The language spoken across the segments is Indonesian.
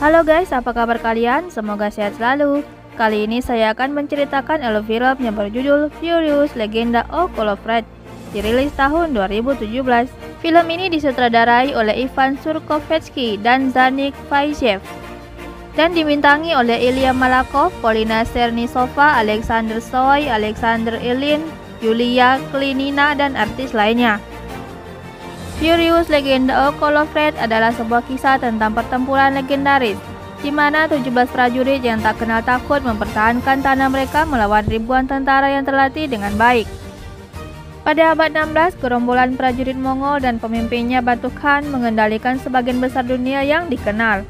Halo guys, apa kabar kalian? Semoga sehat selalu. Kali ini saya akan menceritakan alur film yang berjudul Furious Legenda of Colorfred, dirilis tahun 2017. Film ini disutradarai oleh Ivan Surkovetsky dan Zanik Fayev dan dimintangi oleh Ilya Malakov, Polina Chernisova, Alexander Soy, Alexander Ilin, Yulia Klinina, dan artis lainnya. Furious Legenda of Colorfred adalah sebuah kisah tentang pertempuran legendaris, di mana 17 prajurit yang tak kenal takut mempertahankan tanah mereka melawan ribuan tentara yang terlatih dengan baik. Pada abad 16, gerombolan prajurit Mongol dan pemimpinnya Batu Khan mengendalikan sebagian besar dunia yang dikenal.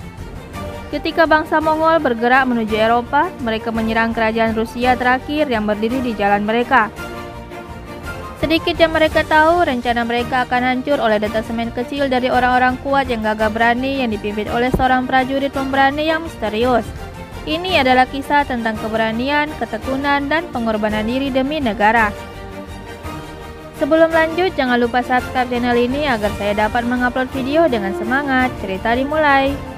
Ketika bangsa Mongol bergerak menuju Eropa, mereka menyerang kerajaan Rusia terakhir yang berdiri di jalan mereka. Sedikit yang mereka tahu, rencana mereka akan hancur oleh detasemen kecil dari orang-orang kuat yang gagah berani yang dipimpin oleh seorang prajurit pemberani yang misterius. Ini adalah kisah tentang keberanian, ketekunan, dan pengorbanan diri demi negara. Sebelum lanjut, jangan lupa subscribe channel ini agar saya dapat mengupload video dengan semangat. Cerita dimulai.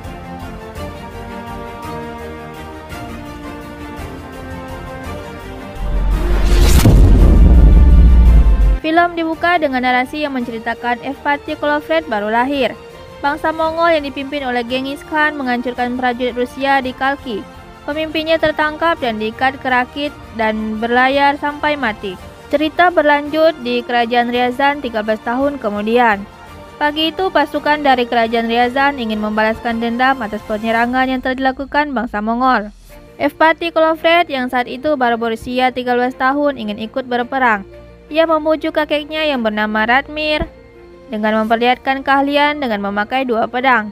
Film dibuka dengan narasi yang menceritakan Evpathy Colorfred baru lahir. Bangsa Mongol yang dipimpin oleh Genghis Khan menghancurkan prajurit Rusia di Kalki. Pemimpinnya tertangkap dan diikat ke rakit dan berlayar sampai mati. Cerita berlanjut di Kerajaan Ryazan 13 tahun kemudian. Pagi itu pasukan dari Kerajaan Ryazan ingin membalaskan dendam atas penyerangan yang telah dilakukan bangsa Mongol. Evpathy Colorfred yang saat itu baru berusia 13 tahun ingin ikut berperang. Ia membujuk kakeknya yang bernama Radmir dengan memperlihatkan keahlian dengan memakai dua pedang.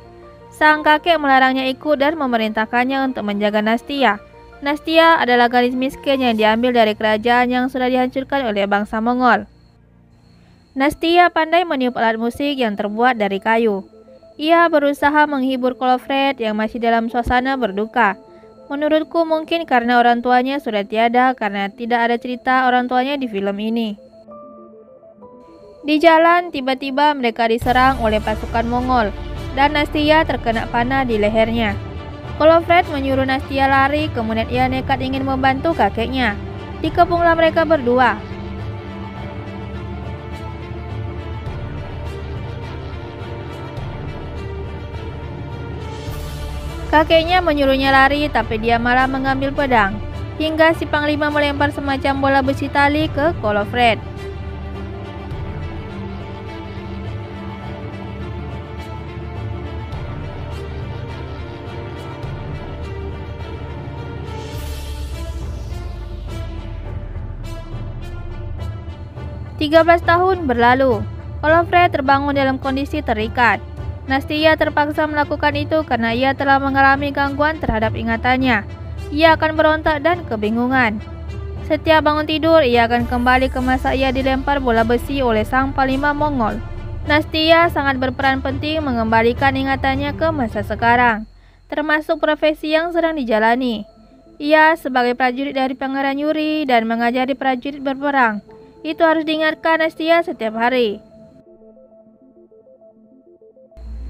Sang kakek melarangnya ikut dan memerintahkannya untuk menjaga Nastia. Nastia adalah gadis miskin yang diambil dari kerajaan yang sudah dihancurkan oleh bangsa Mongol. Nastia pandai meniup alat musik yang terbuat dari kayu. Ia berusaha menghibur Colorfred yang masih dalam suasana berduka. Menurutku mungkin karena orang tuanya sudah tiada karena tidak ada cerita orang tuanya di film ini. Di jalan, tiba-tiba mereka diserang oleh pasukan Mongol dan Nastia terkena panah di lehernya. Colorfred menyuruh Nastia lari, kemudian ia nekat ingin membantu kakeknya. Dikepunglah mereka berdua. Kakeknya menyuruhnya lari, tapi dia malah mengambil pedang. Hingga si panglima melempar semacam bola besi tali ke Colorfred. Tiga 13 tahun berlalu. Colorfred terbangun dalam kondisi terikat. Nastia terpaksa melakukan itu karena ia telah mengalami gangguan terhadap ingatannya. Ia akan berontak dan kebingungan. Setiap bangun tidur, ia akan kembali ke masa ia dilempar bola besi oleh sang panglima Mongol. Nastia sangat berperan penting mengembalikan ingatannya ke masa sekarang, termasuk profesi yang sedang dijalani. Ia sebagai prajurit dari Pangeran Yuri dan mengajari prajurit berperang. Itu harus diingatkan Nastia setiap hari.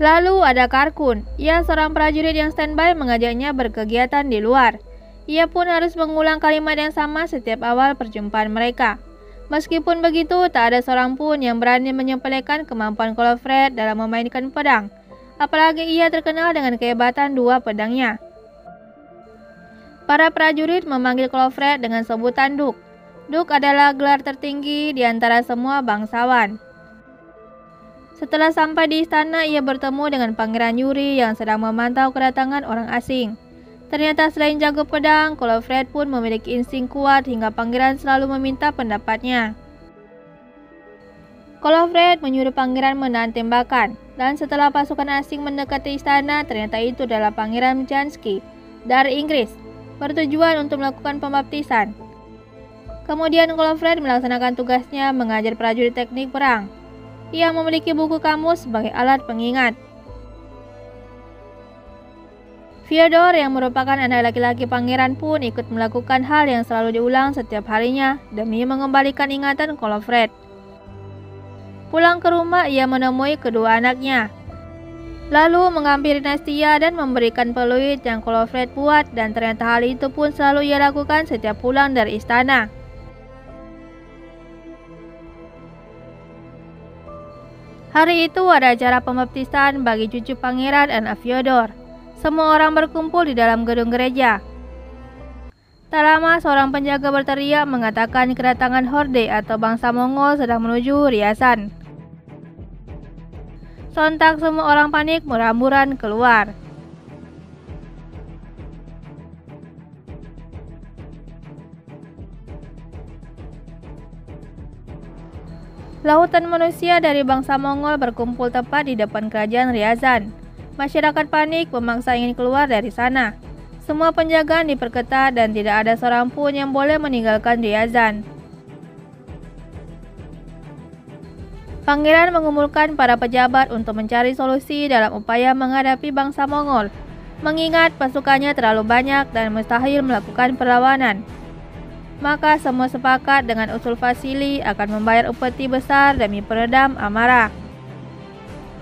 Lalu ada Karkun. Ia seorang prajurit yang standby mengajaknya berkegiatan di luar. Ia pun harus mengulang kalimat yang sama setiap awal perjumpaan mereka. Meskipun begitu, tak ada seorang pun yang berani menyepelekan kemampuan Colorfred dalam memainkan pedang. Apalagi ia terkenal dengan kehebatan dua pedangnya. Para prajurit memanggil Colorfred dengan sebutan Duk. Duk adalah gelar tertinggi di antara semua bangsawan. Setelah sampai di istana, ia bertemu dengan Pangeran Yuri yang sedang memantau kedatangan orang asing. Ternyata selain jago pedang, Colorfred pun memiliki insting kuat hingga pangeran selalu meminta pendapatnya. Colorfred menyuruh pangeran menahan tembakan, dan setelah pasukan asing mendekati istana, ternyata itu adalah Pangeran Jansky dari Inggris, bertujuan untuk melakukan pembaptisan. Kemudian Colorfred melaksanakan tugasnya mengajar prajurit teknik perang. Ia memiliki buku kamus sebagai alat pengingat. Fyodor yang merupakan anak laki-laki pangeran pun ikut melakukan hal yang selalu diulang setiap harinya demi mengembalikan ingatan Colorfred. Pulang ke rumah, ia menemui kedua anaknya. lalu menghampiri Nastia dan memberikan peluit yang Kolofred buat, dan ternyata hal itu pun selalu ia lakukan setiap pulang dari istana. Hari itu ada acara pembaptisan bagi cucu pangeran anak Fyodor. Semua orang berkumpul di dalam gedung gereja. Tak lama seorang penjaga berteriak mengatakan kedatangan horde atau bangsa Mongol sedang menuju Ryazan. Sontak semua orang panik berhamburan keluar. Lautan manusia dari bangsa Mongol berkumpul tepat di depan kerajaan Ryazan. Masyarakat panik memaksa ingin keluar dari sana. Semua penjagaan diperketat dan tidak ada seorang pun yang boleh meninggalkan Ryazan. Pangeran mengumpulkan para pejabat untuk mencari solusi dalam upaya menghadapi bangsa Mongol, mengingat pasukannya terlalu banyak dan mustahil melakukan perlawanan. Maka semua sepakat dengan usul Vasili akan membayar upeti besar demi peredam amarah.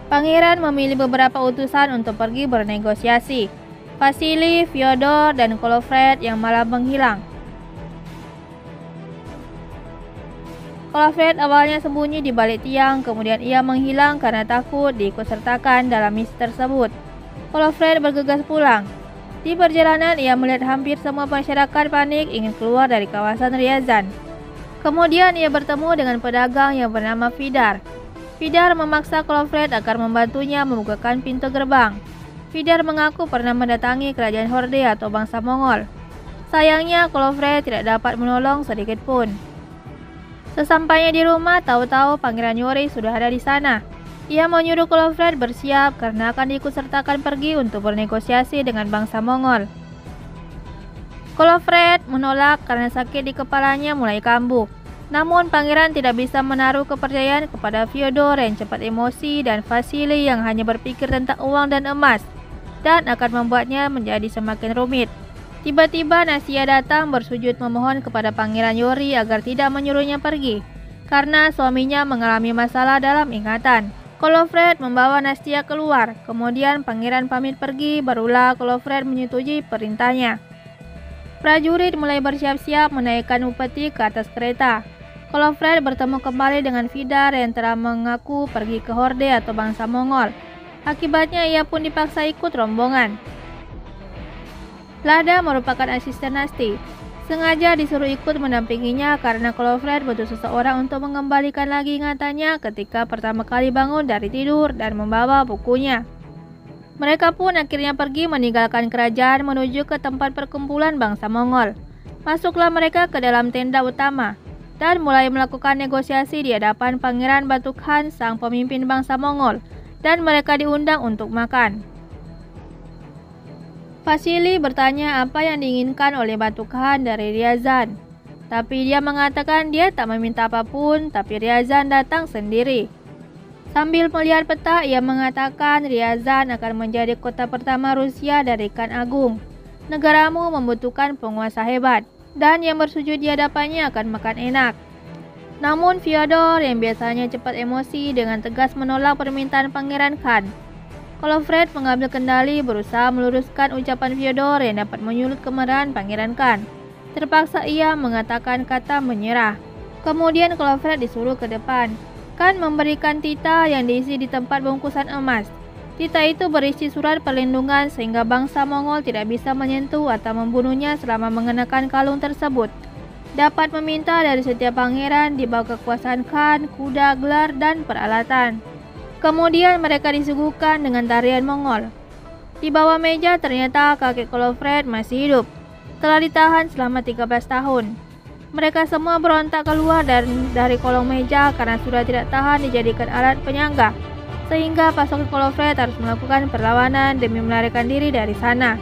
Pangeran memilih beberapa utusan untuk pergi bernegosiasi. Vasili, Fyodor, dan Kolofred yang malah menghilang. Kolofred awalnya sembunyi di balik tiang, kemudian ia menghilang karena takut diikutsertakan dalam misi tersebut. Kolofred bergegas pulang. Di perjalanan ia melihat hampir semua masyarakat panik ingin keluar dari kawasan Ryazan. Kemudian ia bertemu dengan pedagang yang bernama Vidar. Vidar memaksa Kolofred agar membantunya membukakan pintu gerbang. Vidar mengaku pernah mendatangi kerajaan horde atau bangsa Mongol. Sayangnya Kolofred tidak dapat menolong sedikit pun. Sesampainya di rumah, tahu-tahu Pangeran Yori sudah ada di sana. Ia menyuruh Kolofred bersiap karena akan diikutsertakan pergi untuk bernegosiasi dengan bangsa Mongol. Kolofred menolak karena sakit di kepalanya mulai kambuh. Namun pangeran tidak bisa menaruh kepercayaan kepada Fyodor yang cepat emosi dan Vasili yang hanya berpikir tentang uang dan emas, dan akan membuatnya menjadi semakin rumit. Tiba-tiba Nastia datang bersujud memohon kepada Pangeran Yori agar tidak menyuruhnya pergi, karena suaminya mengalami masalah dalam ingatan. Kolofred membawa Nastia keluar, kemudian pangeran pamit pergi, barulah Kolofred menyetujui perintahnya. Prajurit mulai bersiap-siap menaikkan upeti ke atas kereta. Kolofred bertemu kembali dengan Vidar yang telah mengaku pergi ke horde atau bangsa Mongol. Akibatnya ia pun dipaksa ikut rombongan. Lada merupakan asisten Nasti. Sengaja disuruh ikut mendampinginya karena Kolofred butuh seseorang untuk mengembalikan lagi ingatannya ketika pertama kali bangun dari tidur dan membawa bukunya. Mereka pun akhirnya pergi meninggalkan kerajaan menuju ke tempat perkumpulan bangsa Mongol. Masuklah mereka ke dalam tenda utama dan mulai melakukan negosiasi di hadapan Pangeran Batu Khan, sang pemimpin bangsa Mongol, dan mereka diundang untuk makan. Vasili bertanya apa yang diinginkan oleh Batu Khan dari Ryazan, tapi dia mengatakan dia tak meminta apapun, tapi Ryazan datang sendiri. Sambil melihat peta, ia mengatakan Ryazan akan menjadi kota pertama Rusia dari Khan Agung. Negaramu membutuhkan penguasa hebat, dan yang bersujud di hadapannya akan makan enak. Namun Fyodor yang biasanya cepat emosi dengan tegas menolak permintaan Pangeran Khan. Kolofred mengambil kendali berusaha meluruskan ucapan Fyodor yang dapat menyulut kemarahan Pangeran Khan. Terpaksa ia mengatakan kata menyerah. Kemudian Kolofred disuruh ke depan. Khan memberikan tita yang diisi di tempat bungkusan emas. Tita itu berisi surat perlindungan sehingga bangsa Mongol tidak bisa menyentuh atau membunuhnya selama mengenakan kalung tersebut. Dapat meminta dari setiap pangeran di bawah kekuasaan Khan, kuda, gelar, dan peralatan. Kemudian mereka disuguhkan dengan tarian Mongol. Di bawah meja ternyata kakek Kolofred masih hidup. Telah ditahan selama 13 tahun. Mereka semua berontak keluar dari kolong meja karena sudah tidak tahan dijadikan alat penyangga. Sehingga pasukan Kolofred harus melakukan perlawanan demi melarikan diri dari sana.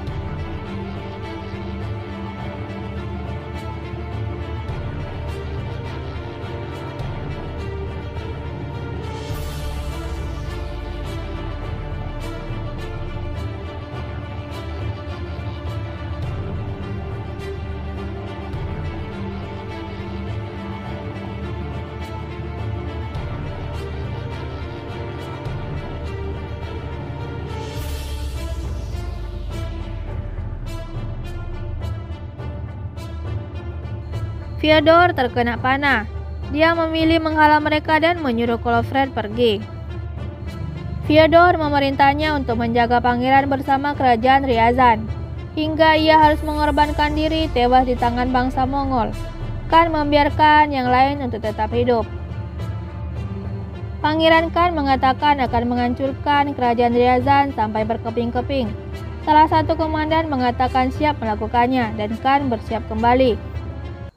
Fyodor terkena panah. Dia memilih menghalang mereka dan menyuruh Kolofred pergi. Fyodor memerintahnya untuk menjaga pangeran bersama kerajaan Ryazan, hingga ia harus mengorbankan diri tewas di tangan bangsa Mongol, Khan membiarkan yang lain untuk tetap hidup. Pangeran Khan mengatakan akan menghancurkan kerajaan Ryazan sampai berkeping-keping. Salah satu komandan mengatakan siap melakukannya dan Khan bersiap kembali.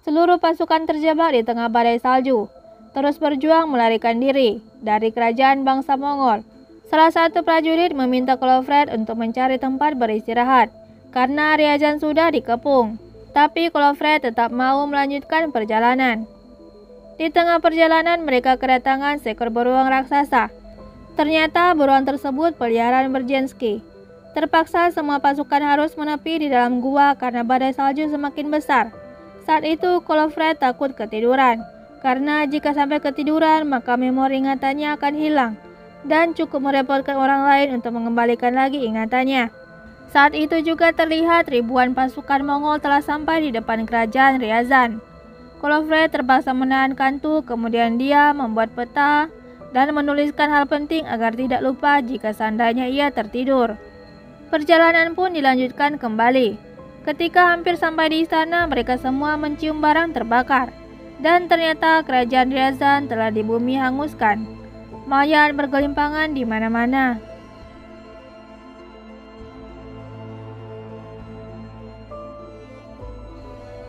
Seluruh pasukan terjebak di tengah badai salju, terus berjuang melarikan diri dari kerajaan bangsa Mongol. Salah satu prajurit meminta Kolofred untuk mencari tempat beristirahat karena Ryazan sudah dikepung. Tapi Kolofred tetap mau melanjutkan perjalanan. Di tengah perjalanan mereka kedatangan seekor beruang raksasa. Ternyata beruang tersebut peliharaan Berjensky. Terpaksa semua pasukan harus menepi di dalam gua karena badai salju semakin besar. Saat itu Kolofred takut ketiduran, karena jika sampai ketiduran maka memori ingatannya akan hilang dan cukup merepotkan orang lain untuk mengembalikan lagi ingatannya. Saat itu juga terlihat ribuan pasukan Mongol telah sampai di depan kerajaan Ryazan. Kolofred terpaksa menahan kantuk, kemudian dia membuat peta dan menuliskan hal penting agar tidak lupa jika seandainya ia tertidur. Perjalanan pun dilanjutkan kembali. Ketika hampir sampai di istana, mereka semua mencium barang terbakar. Dan ternyata kerajaan Ryazan telah di bumi hanguskan. Mayat bergelimpangan di mana-mana.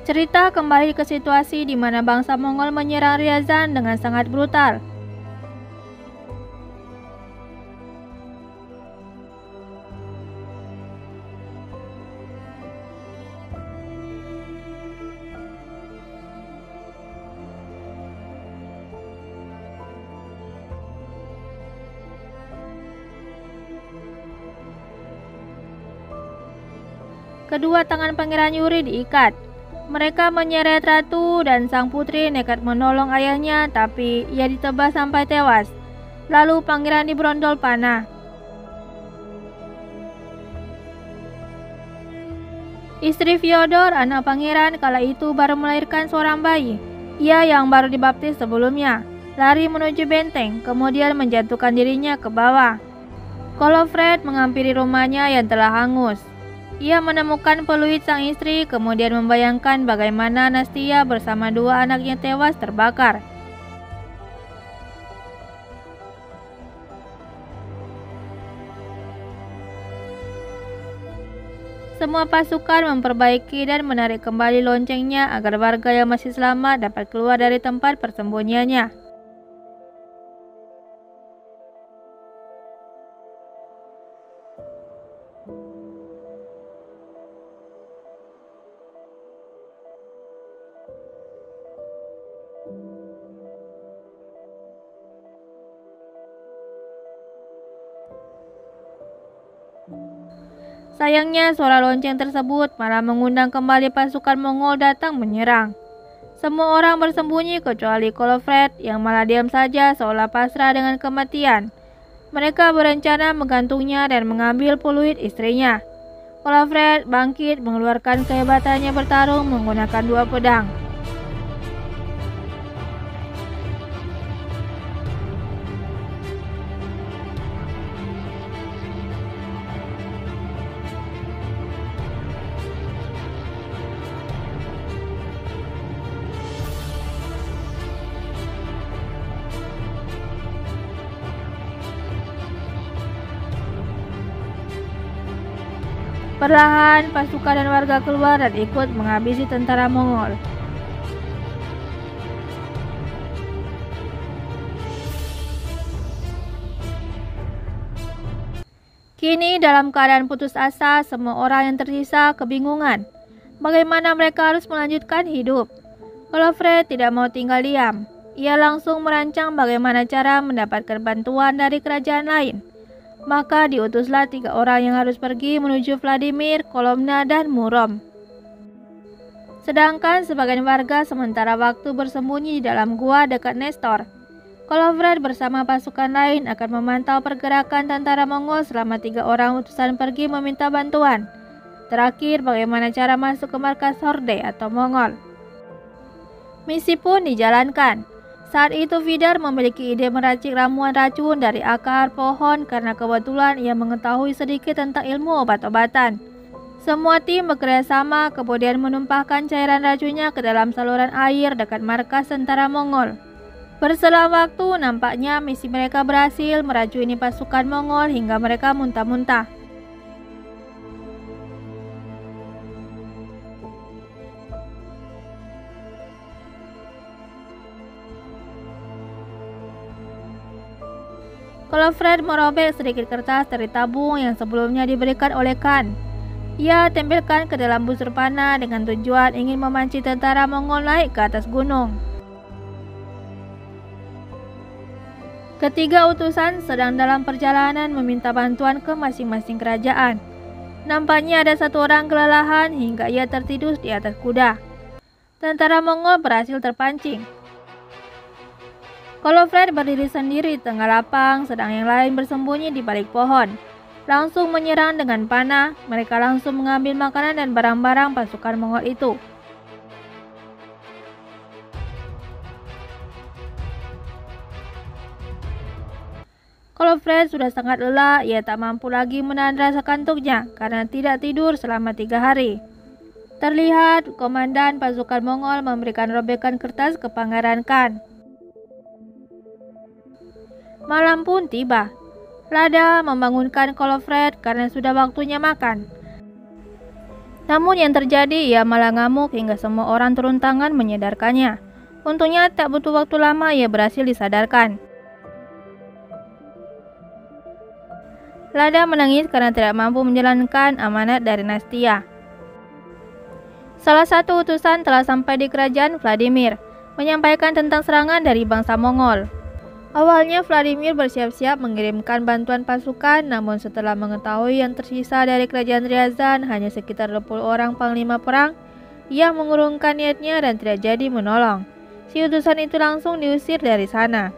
Cerita kembali ke situasi di mana bangsa Mongol menyerang Ryazan dengan sangat brutal. Kedua tangan Pangeran Yuri diikat. Mereka menyeret ratu dan sang putri nekat menolong ayahnya, tapi ia ditebas sampai tewas. Lalu pangeran diberondol panah. Istri Fyodor, anak pangeran, kala itu baru melahirkan seorang bayi. Ia yang baru dibaptis sebelumnya, lari menuju benteng, kemudian menjatuhkan dirinya ke bawah. Kolofred menghampiri rumahnya yang telah hangus. Ia menemukan peluit sang istri, kemudian membayangkan bagaimana Nastia bersama dua anaknya tewas terbakar. Semua pasukan memperbaiki dan menarik kembali loncengnya agar warga yang masih selamat dapat keluar dari tempat persembunyiannya. Sayangnya suara lonceng tersebut malah mengundang kembali pasukan Mongol datang menyerang. Semua orang bersembunyi kecuali Kolofred yang malah diam saja seolah pasrah dengan kematian. Mereka berencana menggantungnya dan mengambil peluit istrinya. Kolofred bangkit mengeluarkan kehebatannya bertarung menggunakan dua pedang. Perlahan, pasukan dan warga keluar dan ikut menghabisi tentara Mongol. Kini dalam keadaan putus asa, semua orang yang tersisa kebingungan. Bagaimana mereka harus melanjutkan hidup? Kolofred tidak mau tinggal diam. Ia langsung merancang bagaimana cara mendapatkan bantuan dari kerajaan lain. Maka diutuslah 3 orang yang harus pergi menuju Vladimir, Kolomna, dan Murom. Sedangkan sebagian warga sementara waktu bersembunyi di dalam gua dekat Nestor. Kolofred bersama pasukan lain akan memantau pergerakan tentara Mongol selama 3 orang utusan pergi meminta bantuan. Terakhir, bagaimana cara masuk ke markas Horde atau Mongol. Misi pun dijalankan. Saat itu Vidar memiliki ide meracik ramuan racun dari akar pohon karena kebetulan ia mengetahui sedikit tentang ilmu obat-obatan. Semua tim bekerja sama kemudian menumpahkan cairan racunnya ke dalam saluran air dekat markas tentara Mongol. Berselang waktu, nampaknya misi mereka berhasil meracuni pasukan Mongol hingga mereka muntah-muntah. Kalau Fred merobek sedikit kertas dari tabung yang sebelumnya diberikan oleh Khan, ia tempelkan ke dalam busur panah dengan tujuan ingin memancing tentara Mongol naik ke atas gunung. Ketiga utusan sedang dalam perjalanan meminta bantuan ke masing-masing kerajaan. Nampaknya ada satu orang kelelahan hingga ia tertidur di atas kuda. Tentara Mongol berhasil terpancing. Kalau Fred berdiri sendiri di tengah lapang, sedang yang lain bersembunyi di balik pohon. Langsung menyerang dengan panah, mereka langsung mengambil makanan dan barang-barang pasukan Mongol itu. Kalau Fred sudah sangat lelah, ia tak mampu lagi menahan rasa kantuknya karena tidak tidur selama 3 hari. Terlihat komandan pasukan Mongol memberikan robekan kertas ke Pangeran Khan. Malam pun tiba. Lada membangunkan Kalau Fred karena sudah waktunya makan. Namun yang terjadi ia malah ngamuk hingga semua orang turun tangan menyadarkannya. Untungnya tak butuh waktu lama ia berhasil disadarkan. Lada menangis karena tidak mampu menjalankan amanat dari Nastia. Salah satu utusan telah sampai di kerajaan Vladimir, menyampaikan tentang serangan dari bangsa Mongol. Awalnya Vladimir bersiap-siap mengirimkan bantuan pasukan, namun setelah mengetahui yang tersisa dari kerajaan Ryazan hanya sekitar 20 orang panglima perang, ia mengurungkan niatnya dan tidak jadi menolong. Si utusan itu langsung diusir dari sana.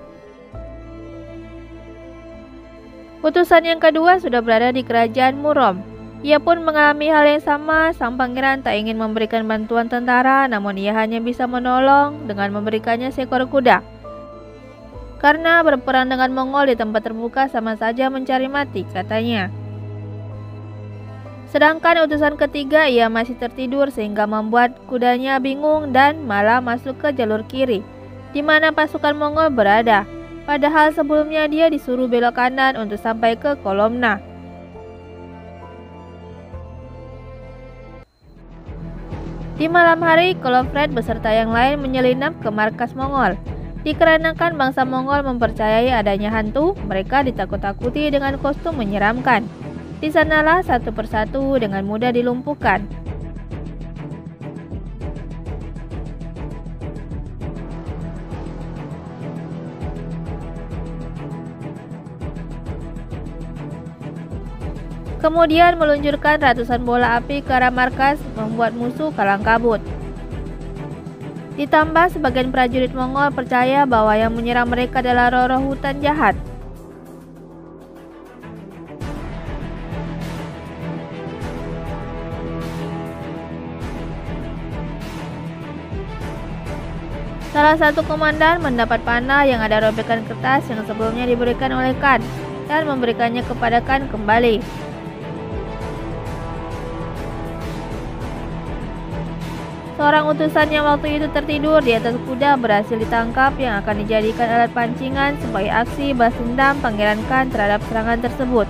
Utusan yang kedua sudah berada di kerajaan Murom. Ia pun mengalami hal yang sama, sang pangeran tak ingin memberikan bantuan tentara, namun ia hanya bisa menolong dengan memberikannya seekor kuda. Karena berperang dengan Mongol di tempat terbuka sama saja mencari mati, katanya. Sedangkan utusan ketiga ia masih tertidur sehingga membuat kudanya bingung dan malah masuk ke jalur kiri, di mana pasukan Mongol berada. Padahal sebelumnya dia disuruh belok kanan untuk sampai ke Kolomna. Di malam hari, Kalau Fred beserta yang lain menyelinap ke markas Mongol. Dikarenakan bangsa Mongol mempercayai adanya hantu, mereka ditakut-takuti dengan kostum menyeramkan. Di sanalah satu persatu dengan mudah dilumpuhkan. Kemudian meluncurkan ratusan bola api ke arah markas, membuat musuh kalang kabut. Ditambah sebagian prajurit Mongol percaya bahwa yang menyerang mereka adalah roh-roh hutan jahat. Salah satu komandan mendapat panah yang ada robekan kertas yang sebelumnya diberikan oleh Khan dan memberikannya kepada Khan kembali. Seorang utusan yang waktu itu tertidur di atas kuda berhasil ditangkap yang akan dijadikan alat pancingan sebagai aksi balas dendam Pangeran Khan terhadap serangan tersebut.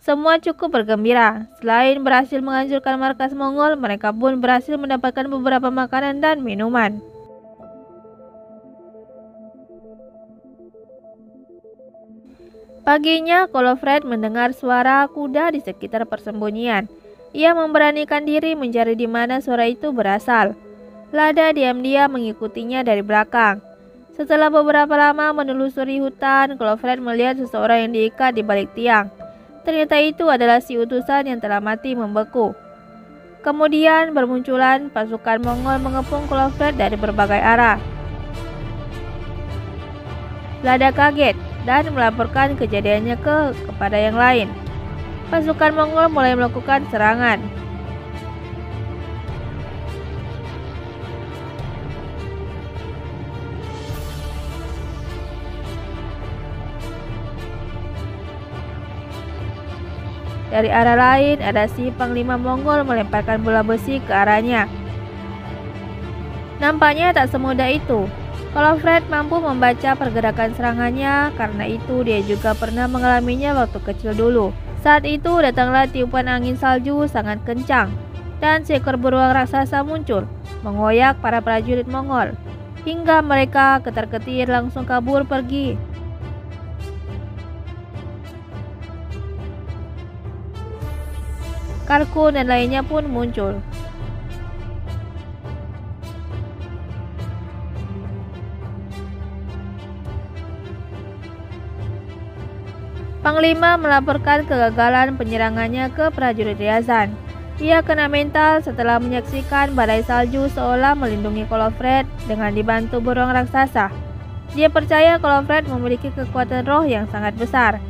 Semua cukup bergembira. Selain berhasil menghancurkan markas Mongol, mereka pun berhasil mendapatkan beberapa makanan dan minuman. Paginya, Kalau Fred mendengar suara kuda di sekitar persembunyian. Ia memberanikan diri mencari di mana suara itu berasal. Lada diam-diam mengikutinya dari belakang. Setelah beberapa lama menelusuri hutan, Kalau Fred melihat seseorang yang diikat di balik tiang. Ternyata itu adalah si utusan yang telah mati membeku. Kemudian bermunculan pasukan Mongol mengepung Kalau Fred dari berbagai arah. Lada kaget dan melaporkan kejadiannya kepada yang lain. Pasukan Mongol mulai melakukan serangan. Dari arah lain ada si Panglima Mongol melemparkan bola besi ke arahnya. Nampaknya tak semudah itu. Kalau Fred mampu membaca pergerakan serangannya, karena itu dia juga pernah mengalaminya waktu kecil dulu. Saat itu datanglah tiupan angin salju sangat kencang, dan seekor beruang raksasa muncul, mengoyak para prajurit Mongol, hingga mereka ketar-ketir langsung kabur pergi. Karkun dan lainnya pun muncul. Panglima melaporkan kegagalan penyerangannya ke prajurit Ryazan. Ia kena mental setelah menyaksikan badai salju seolah melindungi Kolofred dengan dibantu beruang raksasa. Dia percaya Kolofred memiliki kekuatan roh yang sangat besar.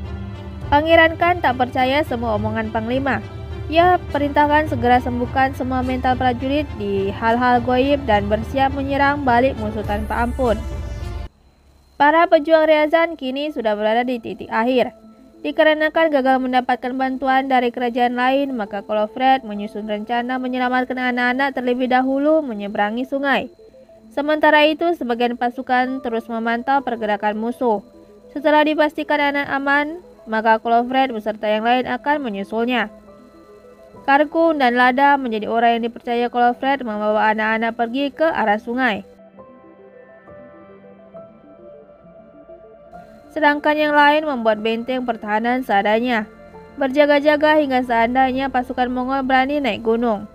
Pangeran Khan tak percaya semua omongan Panglima. Ia perintahkan segera sembuhkan semua mental prajurit di hal-hal goib dan bersiap menyerang balik musuh tanpa ampun. Para pejuang Ryazan kini sudah berada di titik akhir. Dikarenakan gagal mendapatkan bantuan dari kerajaan lain, maka Kolofred menyusun rencana menyelamatkan anak-anak terlebih dahulu menyeberangi sungai. Sementara itu, sebagian pasukan terus memantau pergerakan musuh. Setelah dipastikan anak aman, maka Kolofred beserta yang lain akan menyusulnya. Karkun dan Lada menjadi orang yang dipercaya Kolofred membawa anak-anak pergi ke arah sungai. Sedangkan yang lain membuat benteng pertahanan seadanya, berjaga-jaga hingga seandainya pasukan Mongol berani naik gunung.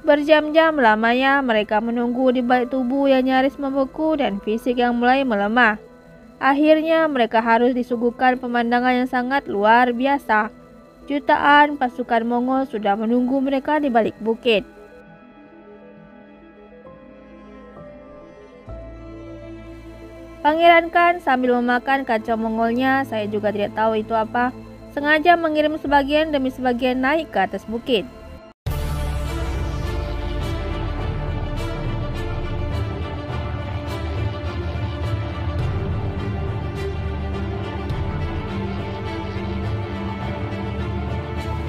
Berjam-jam lamanya mereka menunggu di balik tubuh yang nyaris membeku dan fisik yang mulai melemah. Akhirnya mereka harus disuguhkan pemandangan yang sangat luar biasa. Jutaan pasukan Mongol sudah menunggu mereka di balik bukit. Pangeran Khan sambil memakan kacau Mongolnya, saya juga tidak tahu itu apa, sengaja mengirim sebagian demi sebagian naik ke atas bukit.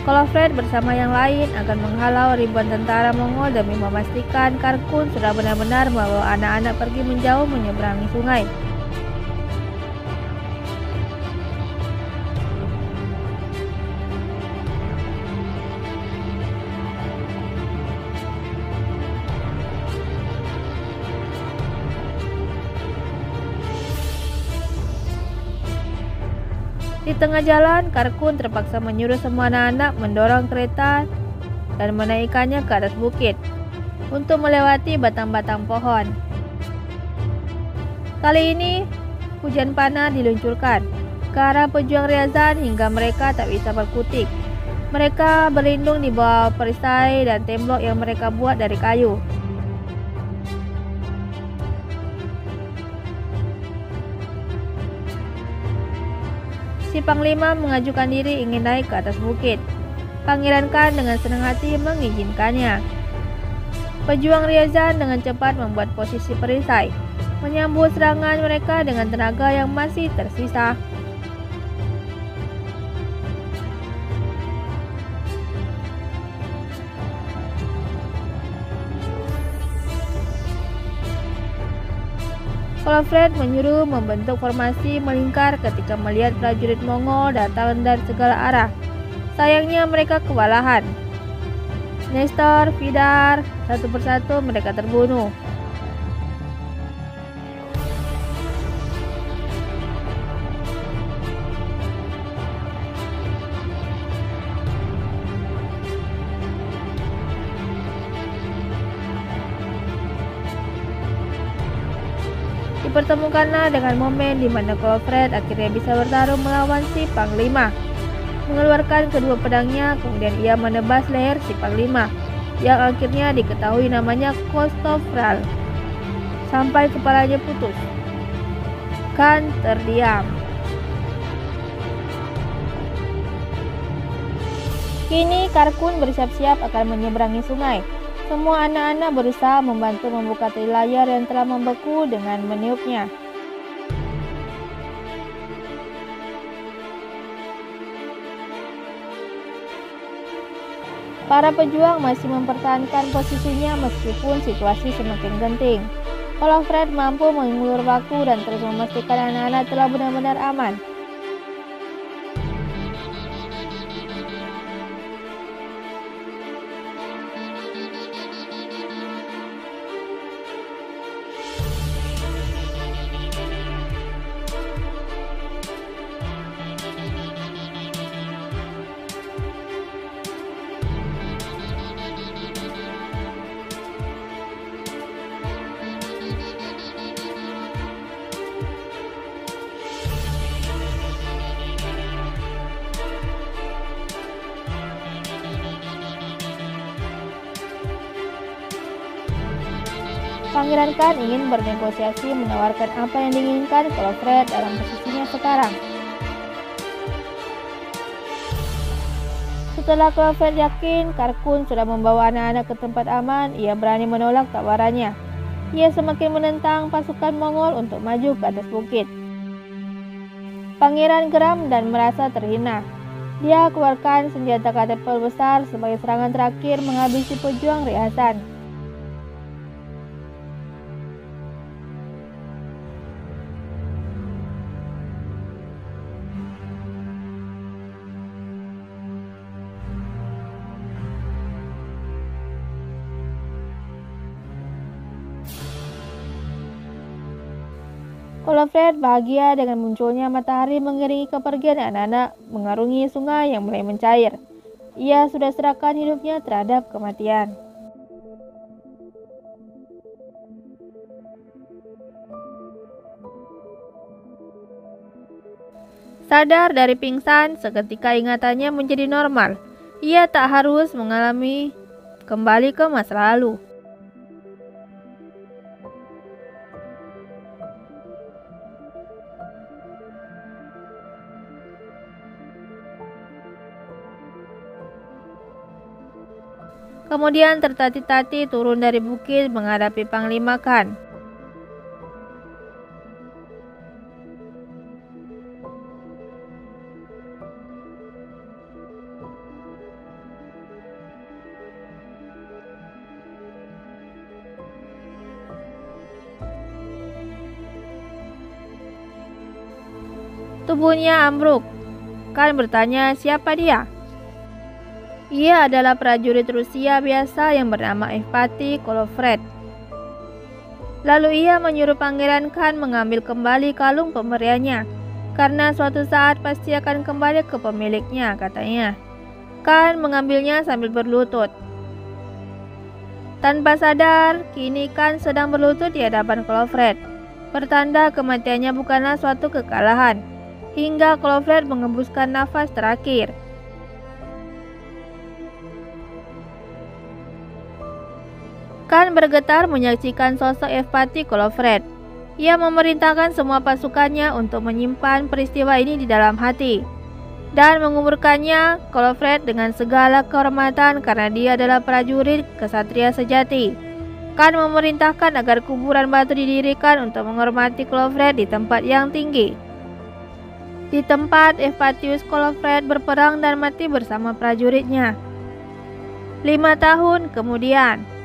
Kolofred bersama yang lain akan menghalau ribuan tentara Mongol demi memastikan Karkun sudah benar-benar membawa anak-anak pergi menjauh menyeberangi sungai. Di tengah jalan, Karkun terpaksa menyuruh semua anak-anak mendorong kereta dan menaikkannya ke atas bukit untuk melewati batang-batang pohon. Kali ini, hujan panah diluncurkan ke arah pejuang Ryazan hingga mereka tak bisa berkutik. Mereka berlindung di bawah perisai dan tembok yang mereka buat dari kayu. Si Panglima mengajukan diri ingin naik ke atas bukit. Pangeran Khan dengan senang hati mengizinkannya. Pejuang Ryazan dengan cepat membuat posisi perisai, menyambut serangan mereka dengan tenaga yang masih tersisa. Kolofred menyuruh membentuk formasi melingkar ketika melihat prajurit Mongol datang dari segala arah. Sayangnya mereka kewalahan. Nestor, Vidar, satu persatu mereka terbunuh. Dipertemukanlah dengan momen di mana Kolofred akhirnya bisa bertarung melawan si Panglima. Mengeluarkan kedua pedangnya, kemudian ia menebas leher si Panglima, yang akhirnya diketahui namanya Kostofral, sampai kepalanya putus. Khan terdiam. Kini Karkun bersiap-siap akan menyeberangi sungai. Semua anak-anak berusaha membantu membuka tali layar yang telah membeku dengan meniupnya. Para pejuang masih mempertahankan posisinya meskipun situasi semakin genting. Kolofred mampu mengulur waktu dan terus memastikan anak-anak telah benar-benar aman. Pangeran Khan ingin bernegosiasi menawarkan apa yang diinginkan Kolofred dalam posisinya sekarang. Setelah Kolofred yakin Karkun sudah membawa anak-anak ke tempat aman, ia berani menolak tawarannya. Ia semakin menentang pasukan Mongol untuk maju ke atas bukit. Pangeran geram dan merasa terhina. Dia keluarkan senjata katapult besar sebagai serangan terakhir menghabisi pejuang Ryasan. Kolofred bahagia dengan munculnya matahari mengiringi kepergian anak-anak mengarungi sungai yang mulai mencair. Ia sudah serahkan hidupnya terhadap kematian. Sadar dari pingsan, seketika ingatannya menjadi normal. Ia tak harus mengalami kembali ke masa lalu. Kemudian tertati-tati turun dari bukit menghadapi Panglima Khan. Tubuhnya ambruk. Khan bertanya siapa dia. Ia adalah prajurit Rusia biasa yang bernama Evpatij Kolofred. Lalu ia menyuruh Pangeran Khan mengambil kembali kalung pemberiannya, karena suatu saat pasti akan kembali ke pemiliknya, katanya. Khan mengambilnya sambil berlutut. Tanpa sadar, kini Khan sedang berlutut di hadapan Kolofred. Pertanda kematiannya bukanlah suatu kekalahan, hingga Kolofred mengembuskan nafas terakhir. Khan bergetar menyaksikan sosok Evpatij Kolofred. Ia memerintahkan semua pasukannya untuk menyimpan peristiwa ini di dalam hati dan menguburkannya Kolofred dengan segala kehormatan karena dia adalah prajurit kesatria sejati. Khan memerintahkan agar kuburan batu didirikan untuk menghormati Kolofred di tempat yang tinggi. Di tempat Evpatij Kolofred berperang dan mati bersama prajuritnya. 5 tahun kemudian.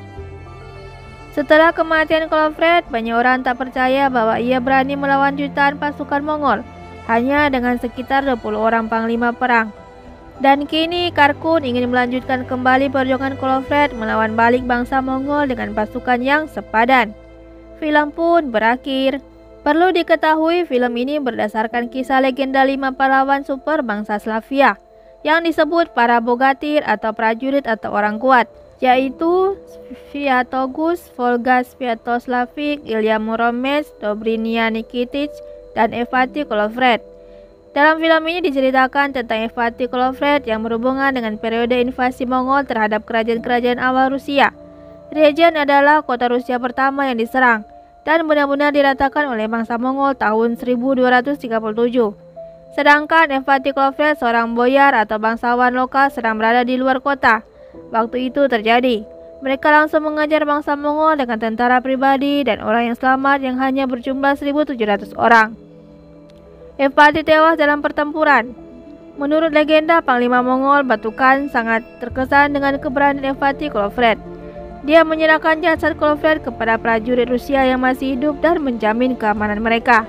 Setelah kematian Kolofred, banyak orang tak percaya bahwa ia berani melawan jutaan pasukan Mongol hanya dengan sekitar 20 orang panglima perang. Dan kini Karkun ingin melanjutkan kembali perjuangan Kolofred melawan balik bangsa Mongol dengan pasukan yang sepadan. Film pun berakhir. Perlu diketahui film ini berdasarkan kisah legenda 5 pahlawan super bangsa Slavia yang disebut para bogatir atau prajurit atau orang kuat, yaitu Sviatogus, Volga Sviatoslavik, Ilya Muromets, Dobrynya Nikitich, dan Evpatij Kolofred. Dalam film ini diceritakan tentang Evpatij Kolofred yang berhubungan dengan periode invasi Mongol terhadap kerajaan-kerajaan awal Rusia. Ryasan adalah kota Rusia pertama yang diserang dan benar-benar diratakan oleh bangsa Mongol tahun 1237. Sedangkan Evpatij Kolofred, seorang boyar atau bangsawan lokal, sedang berada di luar kota. Waktu itu terjadi. Mereka langsung mengejar bangsa Mongol dengan tentara pribadi dan orang yang selamat yang hanya berjumlah 1.700 orang. Evpatij tewas dalam pertempuran. Menurut legenda, Panglima Mongol Batukan sangat terkesan dengan keberanian Evpatij Kolovrat. Dia menyerahkan jasad Kolovrat kepada prajurit Rusia yang masih hidup dan menjamin keamanan mereka.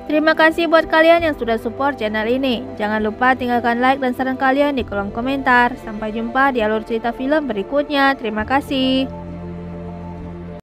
Terima kasih buat kalian yang sudah support channel ini. Jangan lupa tinggalkan like dan saran kalian di kolom komentar. Sampai jumpa di alur cerita film berikutnya. Terima kasih.